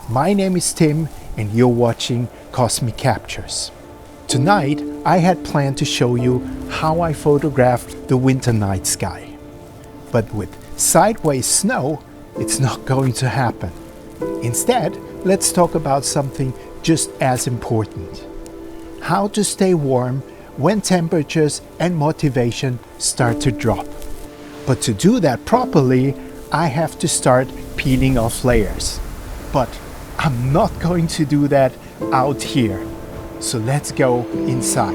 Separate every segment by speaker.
Speaker 1: My name is Tim and you're watching Cosmic Captures. Tonight I had planned to show you how I photographed the winter night sky. But with sideways snow, it's not going to happen. Instead, let's talk about something just as important. How to stay warm when temperatures and motivation start to drop. But to do that properly, I have to start peeling off layers. But I'm not going to do that out here. So let's go inside.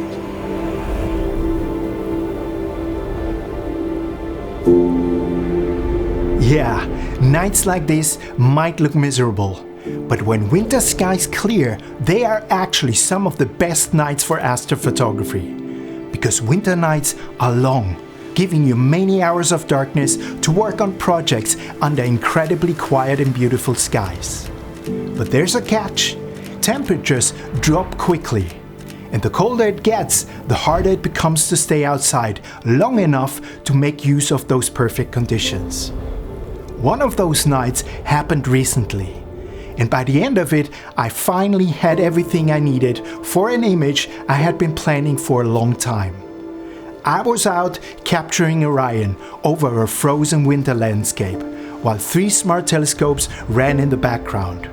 Speaker 1: Yeah, nights like this might look miserable. But when winter skies clear, they are actually some of the best nights for astrophotography. Because winter nights are long, giving you many hours of darkness to work on projects under incredibly quiet and beautiful skies. But there's a catch. Temperatures drop quickly. And the colder it gets, the harder it becomes to stay outside long enough to make use of those perfect conditions. One of those nights happened recently. And by the end of it, I finally had everything I needed for an image I had been planning for a long time. I was out capturing Orion over a frozen winter landscape, while 3 smart telescopes ran in the background.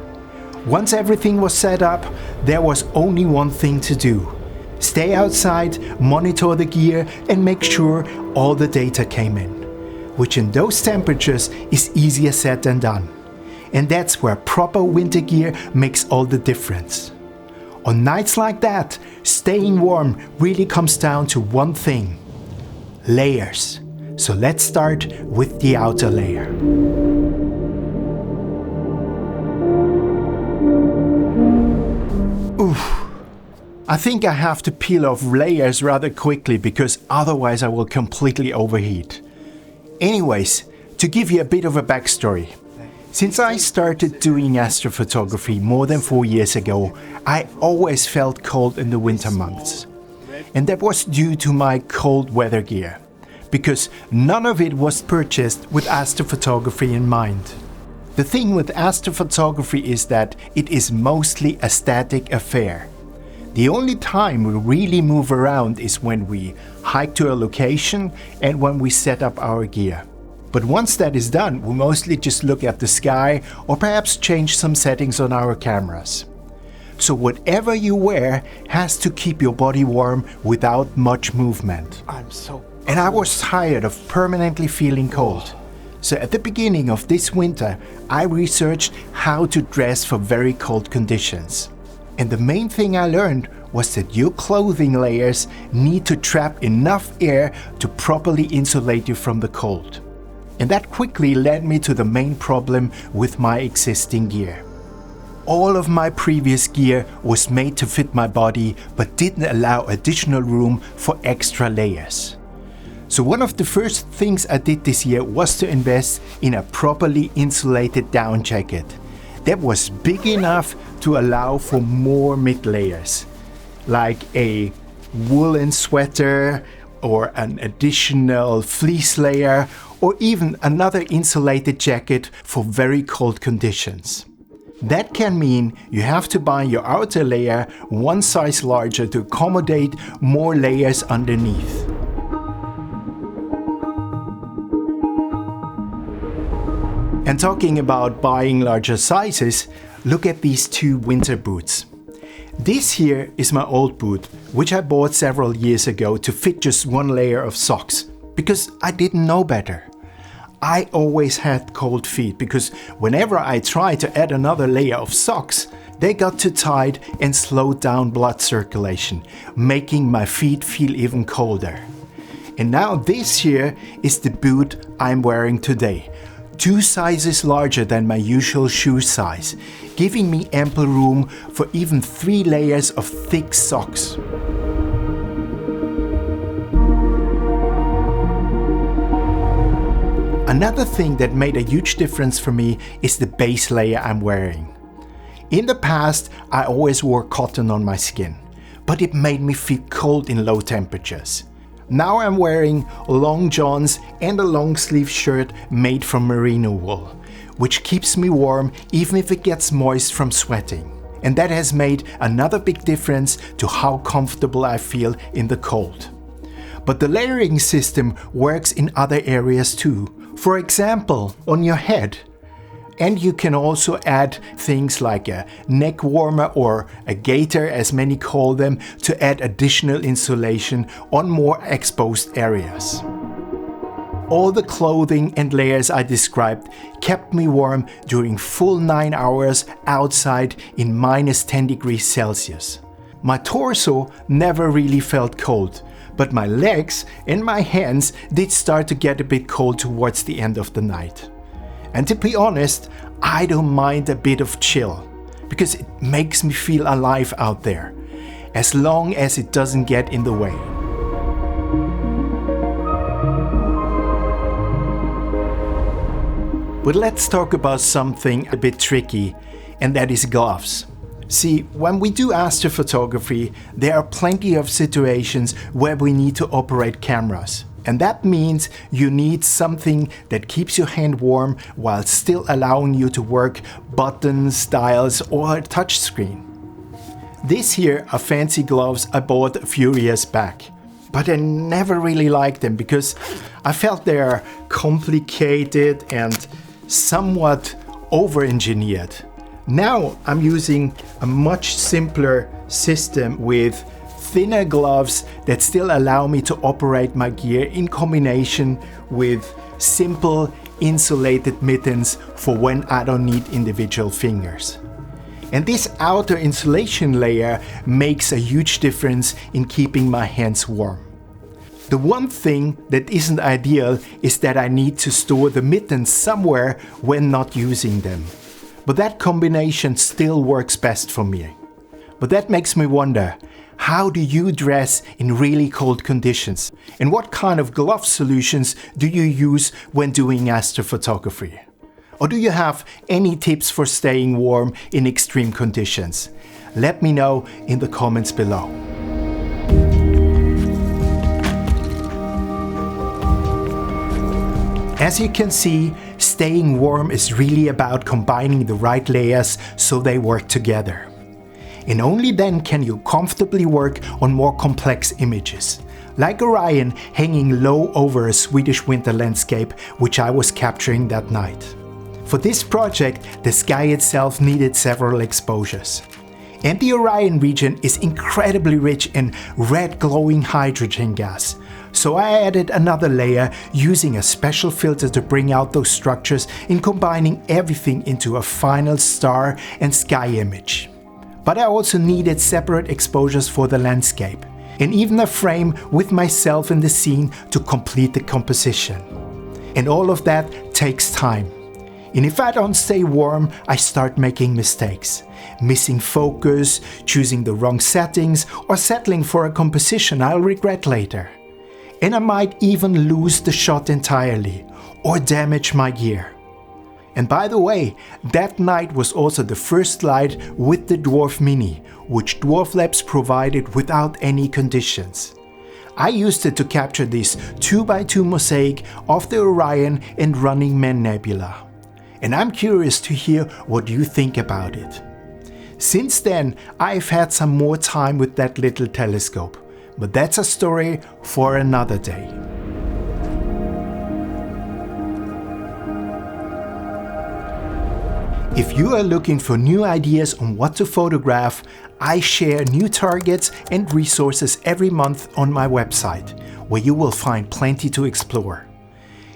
Speaker 1: Once everything was set up, there was only one thing to do. Stay outside, monitor the gear, and make sure all the data came in. Which in those temperatures is easier said than done. And that's where proper winter gear makes all the difference. On nights like that, staying warm really comes down to one thing: layers. So let's start with the outer layer. Oof. I think I have to peel off layers rather quickly because otherwise I will completely overheat. Anyways, to give you a bit of a backstory. Since I started doing astrophotography more than 4 years ago, I always felt cold in the winter months. And that was due to my cold weather gear, because none of it was purchased with astrophotography in mind. The thing with astrophotography is that it is mostly a static affair. The only time we really move around is when we hike to a location and when we set up our gear. But once that is done, we mostly just look at the sky or perhaps change some settings on our cameras. So whatever you wear has to keep your body warm without much movement. And I was tired of permanently feeling cold. So at the beginning of this winter, I researched how to dress for very cold conditions. And the main thing I learned was that your clothing layers need to trap enough air to properly insulate you from the cold. And that quickly led me to the main problem with my existing gear. All of my previous gear was made to fit my body but didn't allow additional room for extra layers. So one of the first things I did this year was to invest in a properly insulated down jacket that was big enough to allow for more mid-layers, like a woolen sweater or an additional fleece layer or even another insulated jacket for very cold conditions. That can mean you have to buy your outer layer one size larger to accommodate more layers underneath. And talking about buying larger sizes, look at these 2 winter boots. This here is my old boot, which I bought several years ago to fit just 1 layer of socks, because I didn't know better. I always had cold feet because whenever I tried to add another layer of socks, they got too tight and slowed down blood circulation, making my feet feel even colder. And now this here is the boot I'm wearing today. 2 sizes larger than my usual shoe size, giving me ample room for even 3 layers of thick socks. Another thing that made a huge difference for me is the base layer I'm wearing. In the past, I always wore cotton on my skin, but it made me feel cold in low temperatures. Now I'm wearing long johns and a long sleeve shirt made from merino wool, which keeps me warm even if it gets moist from sweating. And that has made another big difference to how comfortable I feel in the cold. But the layering system works in other areas too. For example, on your head. And you can also add things like a neck warmer or a gaiter, as many call them, to add additional insulation on more exposed areas. All the clothing and layers I described kept me warm during full 9 hours outside in -10 degrees Celsius. My torso never really felt cold, but my legs and my hands did start to get a bit cold towards the end of the night. And to be honest, I don't mind a bit of chill, because it makes me feel alive out there, as long as it doesn't get in the way. But let's talk about something a bit tricky, and that is gloves. See, when we do astrophotography, there are plenty of situations where we need to operate cameras. And that means you need something that keeps your hand warm while still allowing you to work buttons, dials, or a touchscreen. These here are fancy gloves I bought a few years back. But I never really liked them because I felt they are complicated and somewhat over-engineered. Now I'm using a much simpler system with thinner gloves that still allow me to operate my gear in combination with simple insulated mittens for when I don't need individual fingers. And this outer insulation layer makes a huge difference in keeping my hands warm. The one thing that isn't ideal is that I need to store the mittens somewhere when not using them. But that combination still works best for me. But that makes me wonder, how do you dress in really cold conditions? And what kind of glove solutions do you use when doing astrophotography? Or do you have any tips for staying warm in extreme conditions? Let me know in the comments below. As you can see, staying warm is really about combining the right layers so they work together. And only then can you comfortably work on more complex images, like Orion hanging low over a Swedish winter landscape which I was capturing that night. For this project, the sky itself needed several exposures. And the Orion region is incredibly rich in red glowing hydrogen gas. So I added another layer using a special filter to bring out those structures and combining everything into a final star and sky image. But I also needed separate exposures for the landscape, and even a frame with myself in the scene to complete the composition. And all of that takes time. And if I don't stay warm, I start making mistakes. Missing focus, choosing the wrong settings, or settling for a composition I'll regret later. And I might even lose the shot entirely, or damage my gear. And by the way, that night was also the first light with the Dwarf Mini, which Dwarf Labs provided without any conditions. I used it to capture this 2x2 mosaic of the Orion and Running Man Nebula. And I'm curious to hear what you think about it. Since then, I've had some more time with that little telescope, but that's a story for another day. If you are looking for new ideas on what to photograph, I share new targets and resources every month on my website, where you will find plenty to explore.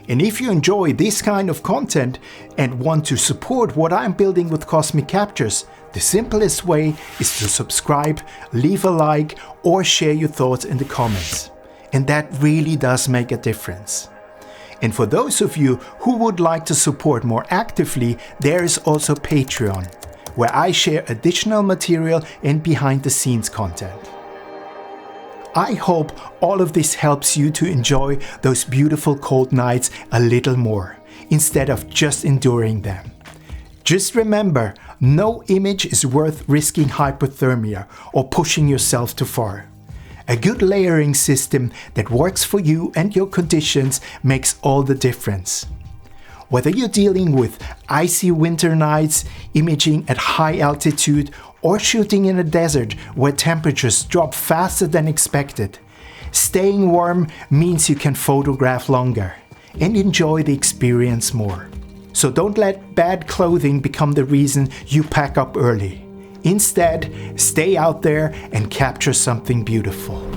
Speaker 1: And if you enjoy this kind of content and want to support what I'm building with Cosmic Captures, the simplest way is to subscribe, leave a like, or share your thoughts in the comments. And that really does make a difference. And for those of you who would like to support more actively, there is also Patreon, where I share additional material and behind-the-scenes content. I hope all of this helps you to enjoy those beautiful cold nights a little more, instead of just enduring them. Just remember, no image is worth risking hypothermia or pushing yourself too far. A good layering system that works for you and your conditions makes all the difference. Whether you're dealing with icy winter nights, imaging at high altitude, or shooting in a desert where temperatures drop faster than expected, staying warm means you can photograph longer and enjoy the experience more. So don't let bad clothing become the reason you pack up early. Instead, stay out there and capture something beautiful.